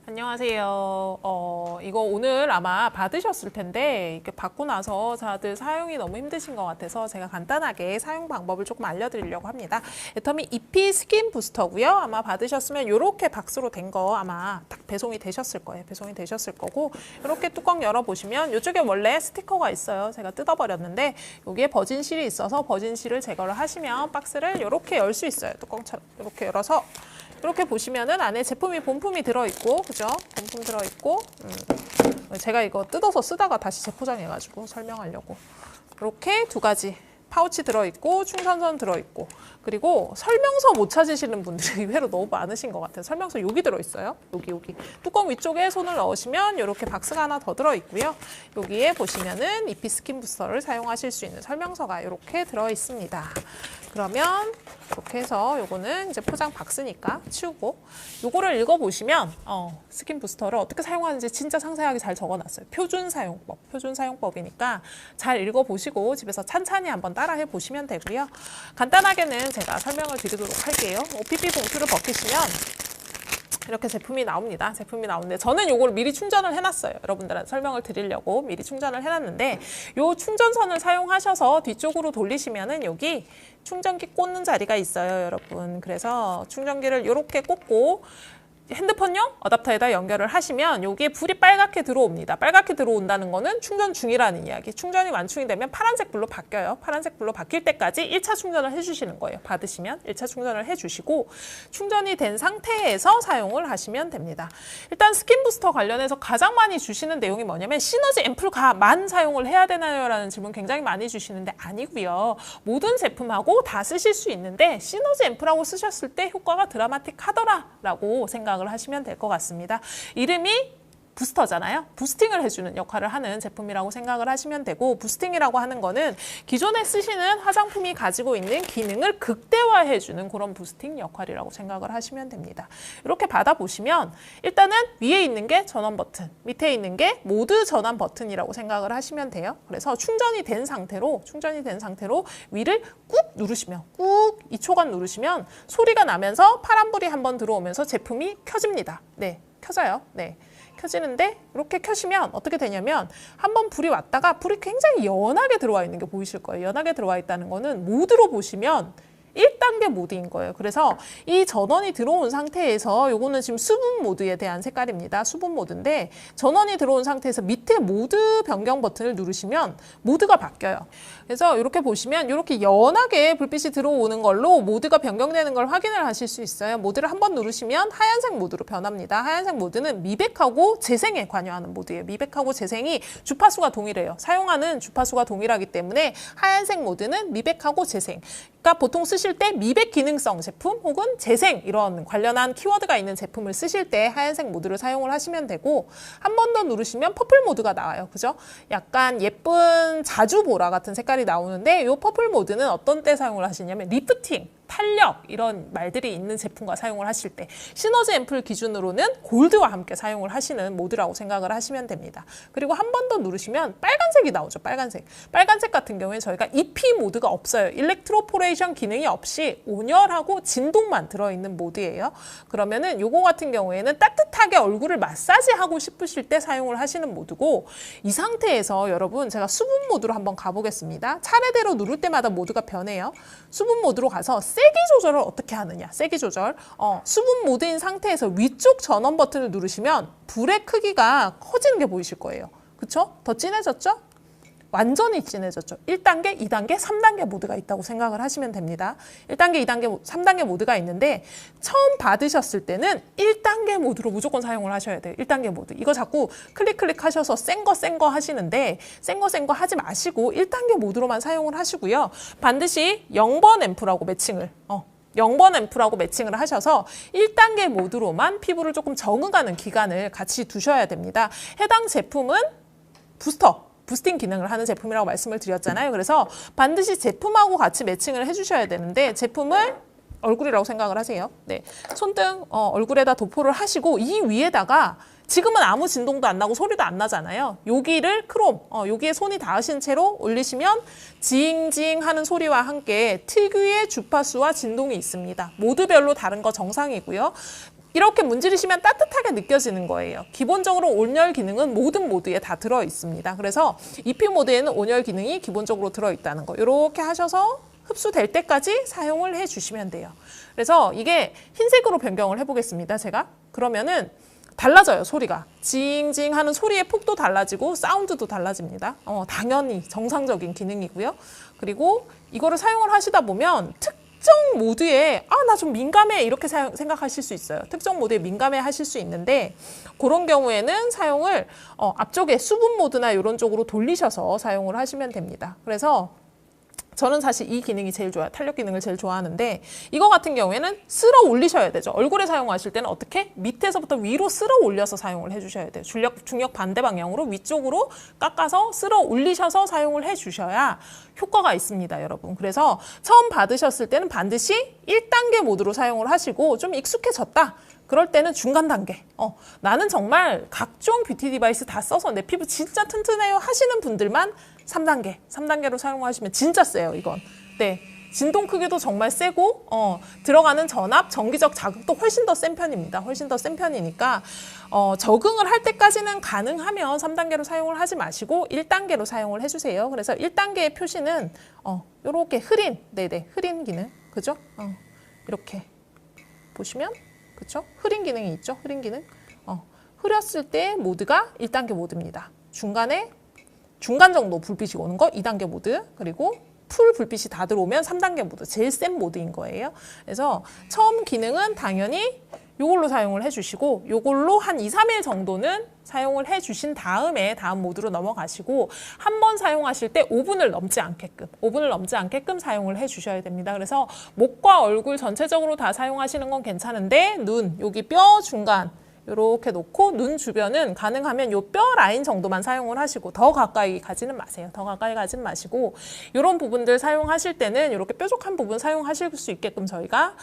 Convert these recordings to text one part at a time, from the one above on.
안녕하세요. 이거 오늘 아마 받으셨을 텐데 이렇게 받고 나서 다들 사용이 너무 힘드신 것 같아서 제가 간단하게 사용 방법을 조금 알려드리려고 합니다. 애터미 EP 스킨 부스터고요. 아마 받으셨으면 이렇게 박스로 된 거 아마 딱 배송이 되셨을 거예요. 배송이 되셨을 거고 이렇게 뚜껑 열어보시면 이쪽에 원래 스티커가 있어요. 제가 뜯어버렸는데 여기에 버진실이 있어서 버진실을 제거를 하시면 박스를 이렇게 열 수 있어요. 뚜껑처럼 이렇게 열어서 이렇게 보시면은 안에 제품이 본품이 들어있고, 그죠? 본품 들어있고, 제가 이거 뜯어서 쓰다가 다시 재포장해가지고 설명하려고. 이렇게 두 가지 파우치 들어있고, 충전선 들어있고, 그리고 설명서 못 찾으시는 분들이 의외로 너무 많으신 것 같아요. 설명서 여기 들어있어요. 여기. 뚜껑 위쪽에 손을 넣으시면 이렇게 박스가 하나 더 들어있고요. 여기에 보시면은 EP 스킨 부스터를 사용하실 수 있는 설명서가 이렇게 들어있습니다. 그러면 이렇게 해서 요거는 이제 포장 박스니까 치우고 요거를 읽어보시면 스킨 부스터를 어떻게 사용하는지 진짜 상세하게 잘 적어놨어요. 표준 사용법이니까 잘 읽어보시고 집에서 찬찬히 한번 따라해 보시면 되고요. 간단하게는 제가 설명을 드리도록 할게요. OPP 봉투를 벗기시면 이렇게 제품이 나옵니다. 제품이 나오는데 저는 요걸 미리 충전을 해놨어요. 여러분들한테 설명을 드리려고 미리 충전을 해놨는데 요 충전선을 사용하셔서 뒤쪽으로 돌리시면은 여기 충전기 꽂는 자리가 있어요, 여러분. 그래서 충전기를 이렇게 꽂고 핸드폰용 어댑터에다 연결을 하시면 여기에 불이 빨갛게 들어옵니다. 빨갛게 들어온다는 거는 충전 중이라는 이야기. 충전이 완충이 되면 파란색 불로 바뀌어요. 파란색 불로 바뀔 때까지 1차 충전을 해주시는 거예요. 받으시면 1차 충전을 해주시고 충전이 된 상태에서 사용을 하시면 됩니다. 일단 스킨 부스터 관련해서 가장 많이 주시는 내용이 뭐냐면 시너지 앰플만 사용을 해야 되나요? 라는 질문 굉장히 많이 주시는데 아니고요. 모든 제품하고 다 쓰실 수 있는데 시너지 앰플하고 쓰셨을 때 효과가 드라마틱하더라라고 생각을 하시면 될 것 같습니다. 이름이 부스터잖아요. 부스팅을 해주는 역할을 하는 제품이라고 생각을 하시면 되고 부스팅이라고 하는 거는 기존에 쓰시는 화장품이 가지고 있는 기능을 극대화해주는 그런 부스팅 역할이라고 생각을 하시면 됩니다. 이렇게 받아보시면 일단은 위에 있는 게 전원 버튼, 밑에 있는 게 모드 전환 버튼이라고 생각을 하시면 돼요. 그래서 충전이 된 상태로 위를 꾹 누르시면 꾹 2초간 누르시면 소리가 나면서 파란불이 한번 들어오면서 제품이 켜집니다. 네, 켜져요. 네. 켜지는데 이렇게 켜시면 어떻게 되냐면 한번 불이 왔다가 불이 굉장히 연하게 들어와 있는 게 보이실 거예요. 연하게 들어와 있다는 거는 모드로 보시면 1단계 모드인 거예요. 그래서 이 전원이 들어온 상태에서 요거는 지금 수분 모드에 대한 색깔입니다. 수분 모드인데 전원이 들어온 상태에서 밑에 모드 변경 버튼을 누르시면 모드가 바뀌어요. 그래서 이렇게 보시면 이렇게 연하게 불빛이 들어오는 걸로 모드가 변경되는 걸 확인을 하실 수 있어요. 모드를 한번 누르시면 하얀색 모드로 변합니다. 하얀색 모드는 미백하고 재생에 관여하는 모드예요. 미백하고 재생이 주파수가 동일해요. 사용하는 주파수가 동일하기 때문에 하얀색 모드는 미백하고 재생. 그러니까 보통 쓰실 때 미백 기능성 제품 혹은 재생 이런 관련한 키워드가 있는 제품을 쓰실 때 하얀색 모드를 사용을 하시면 되고 한 번 더 누르시면 퍼플 모드가 나와요. 그죠? 약간 예쁜 자주보라 같은 색깔이 나오는데 이 퍼플 모드는 어떤 때 사용을 하시냐면 리프팅, 탄력 이런 말들이 있는 제품과 사용을 하실 때 시너지 앰플 기준으로는 골드와 함께 사용을 하시는 모드라고 생각을 하시면 됩니다. 그리고 한 번 더 누르시면 빨간색이 나오죠. 빨간색 같은 경우에 저희가 EP 모드가 없어요. 일렉트로포레이션 기능이 없이 온열하고 진동만 들어있는 모드예요. 그러면은 요거 같은 경우에는 따뜻하게 얼굴을 마사지하고 싶으실 때 사용을 하시는 모드고 이 상태에서 여러분 제가 수분 모드로 한번 가보겠습니다. 차례대로 누를 때마다 모드가 변해요. 수분 모드로 가서 세기 조절을 어떻게 하느냐. 세기 조절. 수분 모드인 상태에서 위쪽 전원 버튼을 누르시면 불의 크기가 커지는 게 보이실 거예요. 그쵸? 더 진해졌죠? 완전히 진해졌죠. 1단계, 2단계, 3단계 모드가 있다고 생각을 하시면 됩니다. 1단계, 2단계, 3단계 모드가 있는데 처음 받으셨을 때는 1단계 모드로 무조건 사용을 하셔야 돼요. 1단계 모드. 이거 자꾸 클릭 하셔서 센 거 하시는데 센 거 하지 마시고 1단계 모드로만 사용을 하시고요. 반드시 0번 앰프라고 매칭을 0번 앰프라고 매칭을 하셔서 1단계 모드로만 피부를 조금 적응하는 기간을 같이 두셔야 됩니다. 해당 제품은 부스팅 기능을 하는 제품이라고 말씀을 드렸잖아요. 그래서 반드시 제품하고 같이 매칭을 해주셔야 되는데 제품을 얼굴이라고 생각을 하세요. 네, 손등 얼굴에다 도포를 하시고 이 위에다가 지금은 아무 진동도 안 나고 소리도 안 나잖아요. 여기를 여기에 손이 닿으신 채로 올리시면 징징 하는 소리와 함께 특유의 주파수와 진동이 있습니다. 모드별로 다른 거 정상이고요. 이렇게 문지르시면 따뜻하게 느껴지는 거예요. 기본적으로 온열 기능은 모든 모드에 다 들어 있습니다. 그래서 EP 모드에는 온열 기능이 기본적으로 들어 있다는 거. 이렇게 하셔서 흡수될 때까지 사용을 해 주시면 돼요. 그래서 이게 흰색으로 변경을 해보겠습니다. 제가. 그러면은 달라져요, 소리가. 징징 하는 소리의 폭도 달라지고 사운드도 달라집니다. 당연히 정상적인 기능이고요. 그리고 이거를 사용을 하시다 보면 특정 모드에 나 좀 민감해 이렇게 생각하실 수 있어요. 특정 모드에 민감해 하실 수 있는데 그런 경우에는 사용을 앞쪽에 수분 모드나 이런 쪽으로 돌리셔서 사용을 하시면 됩니다. 그래서 저는 사실 이 기능이 제일 좋아요. 탄력 기능을 제일 좋아하는데 이거 같은 경우에는 쓸어 올리셔야 되죠. 얼굴에 사용하실 때는 어떻게? 밑에서부터 위로 쓸어 올려서 사용을 해주셔야 돼요. 중력 반대 방향으로 위쪽으로 깎아서 쓸어 올리셔서 사용을 해주셔야 효과가 있습니다, 여러분. 그래서 처음 받으셨을 때는 반드시 1단계 모드로 사용을 하시고 좀 익숙해졌다. 그럴 때는 중간 단계. 나는 정말 각종 뷰티 디바이스 다 써서 내 피부 진짜 튼튼해요 하시는 분들만 3단계로 사용하시면 진짜 세요, 이건. 네. 진동 크기도 정말 세고, 들어가는 전압, 전기적 자극도 훨씬 더 센 편입니다. 훨씬 더 센 편이니까, 적응을 할 때까지는 가능하면 3단계로 사용을 하지 마시고 1단계로 사용을 해주세요. 그래서 1단계의 표시는, 요렇게 흐린, 네네, 흐린 기능. 그죠? 이렇게 보시면, 그쵸? 흐린 기능이 있죠? 흐린 기능. 흐렸을 때 모드가 1단계 모드입니다. 중간 정도 불빛이 오는 거 2단계 모드, 그리고 풀 불빛이 다 들어오면 3단계 모드, 제일 센 모드인 거예요. 그래서 처음 기능은 당연히 이걸로 사용을 해주시고 이걸로 한 2, 3일 정도는 사용을 해주신 다음에 다음 모드로 넘어가시고 한 번 사용하실 때 5분을 넘지 않게끔 사용을 해주셔야 됩니다. 그래서 목과 얼굴 전체적으로 다 사용하시는 건 괜찮은데 눈, 여기 뼈 중간 이렇게 놓고 눈 주변은 가능하면 요 뼈 라인 정도만 사용을 하시고 더 가까이 가지는 마세요. 더 가까이 가지는 마시고 이런 부분들 사용하실 때는 이렇게 뾰족한 부분 사용하실 수 있게끔 저희가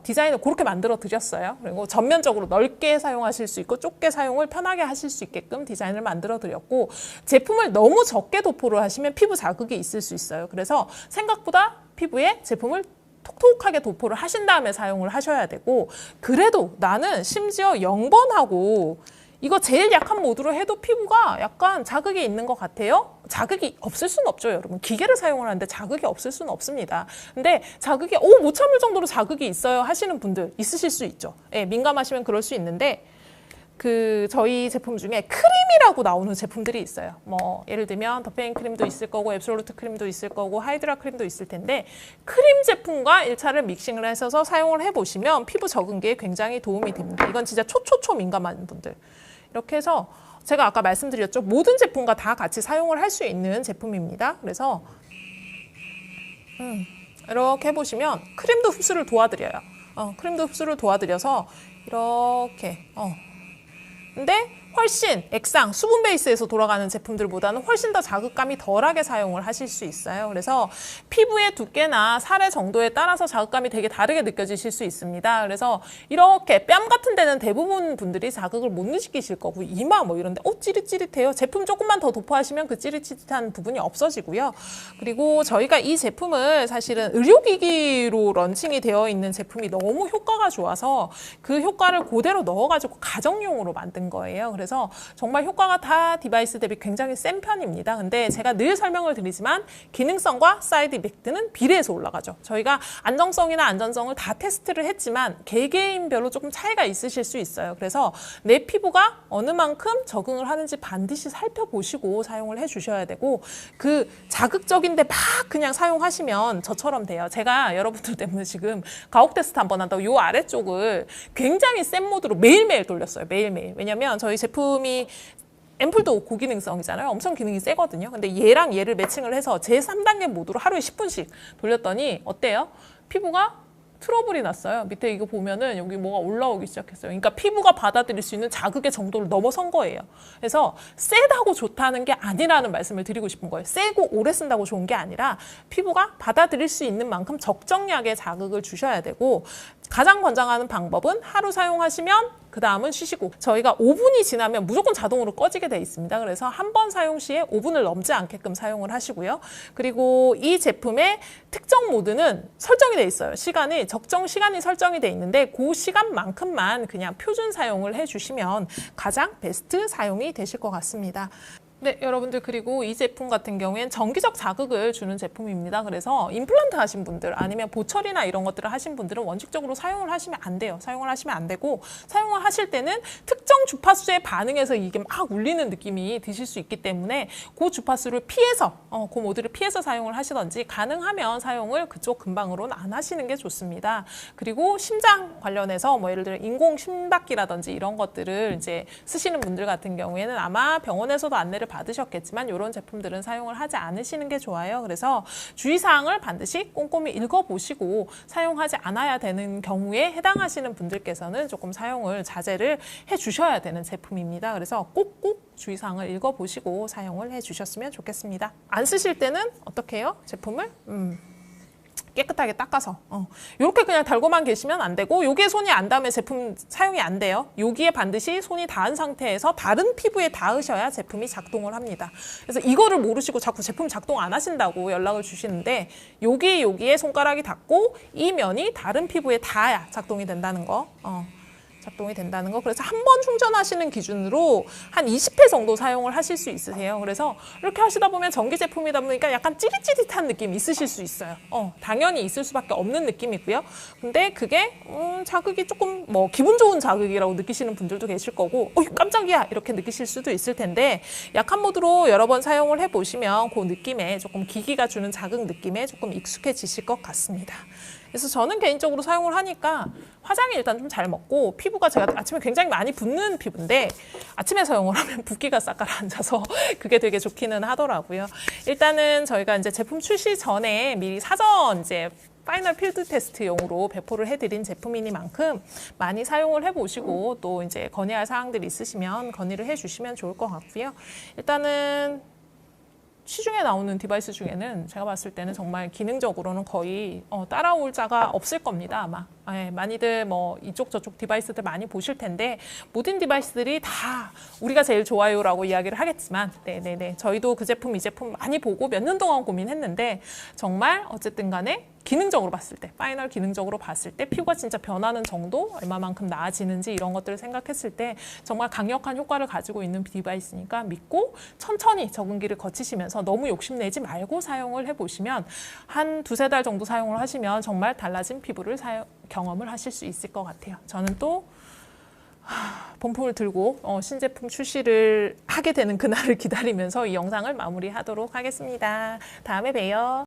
디자인을 그렇게 만들어 드렸어요. 그리고 전면적으로 넓게 사용하실 수 있고 좁게 사용을 편하게 하실 수 있게끔 디자인을 만들어 드렸고 제품을 너무 적게 도포를 하시면 피부 자극이 있을 수 있어요. 그래서 생각보다 피부에 제품을 톡톡하게 도포를 하신 다음에 사용을 하셔야 되고 그래도 나는 심지어 0번하고 이거 제일 약한 모드로 해도 피부가 약간 자극이 있는 것 같아요. 자극이 없을 수는 없죠, 여러분. 기계를 사용을 하는데 자극이 없을 수는 없습니다. 근데 자극이 못 참을 정도로 자극이 있어요 하시는 분들 있으실 수 있죠. 예, 민감하시면 그럴 수 있는데 저희 제품 중에 크림이라고 나오는 제품들이 있어요. 뭐 예를 들면 더페인 크림도 있을 거고 앱솔루트 크림도 있을 거고 하이드라 크림도 있을 텐데 크림 제품과 1차를 믹싱을 하셔서 사용을 해보시면 피부 적응기에 굉장히 도움이 됩니다. 이건 진짜 초초초 민감한 분들. 이렇게 해서 제가 아까 말씀드렸죠. 모든 제품과 다 같이 사용을 할 수 있는 제품입니다. 그래서 이렇게 해보시면 크림도 흡수를 도와드려요. 크림도 흡수를 도와드려서 이렇게 근데 훨씬 액상, 수분 베이스에서 돌아가는 제품들보다는 훨씬 더 자극감이 덜하게 사용을 하실 수 있어요. 그래서 피부의 두께나 살의 정도에 따라서 자극감이 되게 다르게 느껴지실 수 있습니다. 그래서 이렇게 뺨 같은 데는 대부분 분들이 자극을 못 느끼실 거고 이마 뭐 이런데 찌릿찌릿해요. 제품 조금만 더 도포하시면 그 찌릿찌릿한 부분이 없어지고요. 그리고 저희가 이 제품을 사실은 의료기기로 런칭이 되어 있는 제품이 너무 효과가 좋아서 그 효과를 그대로 넣어가지고 가정용으로 만든 거예요. 그래서 정말 효과가 다 디바이스 대비 굉장히 센 편입니다. 근데 제가 늘 설명을 드리지만 기능성과 사이드 이펙트는 비례해서 올라가죠. 저희가 안정성이나 안전성을 다 테스트를 했지만 개개인별로 조금 차이가 있으실 수 있어요. 그래서 내 피부가 어느 만큼 적응을 하는지 반드시 살펴보시고 사용을 해주셔야 되고 그 자극적인데 막 그냥 사용하시면 저처럼 돼요. 제가 여러분들 때문에 지금 가혹 테스트 한번 한다고 이 아래쪽을 굉장히 센 모드로 매일매일 돌렸어요. 매일매일. 왜냐면 저희 제품이 앰플도 고기능성이잖아요. 엄청 기능이 세거든요. 근데 얘랑 얘를 매칭을 해서 제 3단계 모드로 하루에 10분씩 돌렸더니 어때요? 피부가 트러블이 났어요. 밑에 이거 보면은 여기 뭐가 올라오기 시작했어요. 그러니까 피부가 받아들일 수 있는 자극의 정도를 넘어선 거예요. 그래서 세다고 좋다는 게 아니라는 말씀을 드리고 싶은 거예요. 세고 오래 쓴다고 좋은 게 아니라 피부가 받아들일 수 있는 만큼 적정량의 자극을 주셔야 되고 가장 권장하는 방법은 하루 사용하시면 그 다음은 쉬시고, 저희가 5분이 지나면 무조건 자동으로 꺼지게 돼 있습니다. 그래서 한 번 사용 시에 5분을 넘지 않게끔 사용을 하시고요. 그리고 이 제품의 특정 모드는 설정이 돼 있어요. 시간이 적정 시간이 설정이 돼 있는데 그 시간만큼만 그냥 표준 사용을 해주시면 가장 베스트 사용이 되실 것 같습니다. 네, 여러분들, 그리고 이 제품 같은 경우엔 정기적 자극을 주는 제품입니다. 그래서 임플란트 하신 분들 아니면 보철이나 이런 것들을 하신 분들은 원칙적으로 사용을 하시면 안 돼요. 사용을 하시면 안 되고, 사용을 하실 때는 특정 주파수에 반응해서 이게 막 울리는 느낌이 드실 수 있기 때문에 그 주파수를 피해서, 그 모드를 피해서 사용을 하시던지, 가능하면 사용을 그쪽 근방으로는 안 하시는 게 좋습니다. 그리고 심장 관련해서 뭐 예를 들어 인공 심박기라든지 이런 것들을 이제 쓰시는 분들 같은 경우에는 아마 병원에서도 안내를 받으셨겠지만 이런 제품들은 사용을 하지 않으시는 게 좋아요. 그래서 주의사항을 반드시 꼼꼼히 읽어보시고 사용하지 않아야 되는 경우에 해당하시는 분들께서는 조금 사용을 자제를 해주셔야 되는 제품입니다. 그래서 꼭꼭 주의사항을 읽어보시고 사용을 해주셨으면 좋겠습니다. 안 쓰실 때는 어떻게 해요? 제품을 깨끗하게 닦아서 이렇게 그냥 달고만 계시면 안 되고, 여기에 손이 안 닿으면 제품 사용이 안 돼요. 여기에 반드시 손이 닿은 상태에서 다른 피부에 닿으셔야 제품이 작동을 합니다. 그래서 이거를 모르시고 자꾸 제품 작동 안 하신다고 연락을 주시는데, 여기에 손가락이 닿고 이 면이 다른 피부에 닿아야 작동이 된다는 거. 작동이 된다는 거. 그래서 한 번 충전하시는 기준으로 한 20회 정도 사용을 하실 수 있으세요. 그래서 이렇게 하시다 보면 전기 제품이다 보니까 약간 찌릿찌릿한 느낌 있으실 수 있어요. 당연히 있을 수밖에 없는 느낌이고요. 근데 그게 자극이 조금 뭐 기분 좋은 자극이라고 느끼시는 분들도 계실 거고, 깜짝이야 이렇게 느끼실 수도 있을 텐데, 약한 모드로 여러 번 사용을 해보시면 그 느낌에, 조금 기기가 주는 자극 느낌에 조금 익숙해지실 것 같습니다. 그래서 저는 개인적으로 사용을 하니까 화장이 일단 좀 잘 먹고, 피부가 제가 아침에 굉장히 많이 붓는 피부인데 아침에 사용을 하면 붓기가 싹 가라앉아서 그게 되게 좋기는 하더라고요. 일단은 저희가 이제 제품 출시 전에 미리 사전 이제 파이널 필드 테스트용으로 배포를 해드린 제품이니만큼 많이 사용을 해보시고, 또 이제 건의할 사항들이 있으시면 건의를 해주시면 좋을 것 같고요. 일단은 시중에 나오는 디바이스 중에는 제가 봤을 때는 정말 기능적으로는 거의 따라올 자가 없을 겁니다, 아마. 많이들 뭐 이쪽 저쪽 디바이스들 많이 보실 텐데, 모든 디바이스들이 다 우리가 제일 좋아요라고 이야기를 하겠지만, 네네네, 저희도 그 제품 이 제품 많이 보고 몇 년 동안 고민했는데, 정말 어쨌든 간에 기능적으로 봤을 때, 파이널 기능적으로 봤을 때 피부가 진짜 변하는 정도, 얼마만큼 나아지는지 이런 것들을 생각했을 때 정말 강력한 효과를 가지고 있는 디바이스니까 믿고 천천히 적응기를 거치시면서 너무 욕심내지 말고 사용을 해보시면, 한 두세 달 정도 사용을 하시면 정말 달라진 피부를 경험을 하실 수 있을 것 같아요. 저는 또 본품을 들고 신제품 출시를 하게 되는 그날을 기다리면서 이 영상을 마무리하도록 하겠습니다. 다음에 봬요.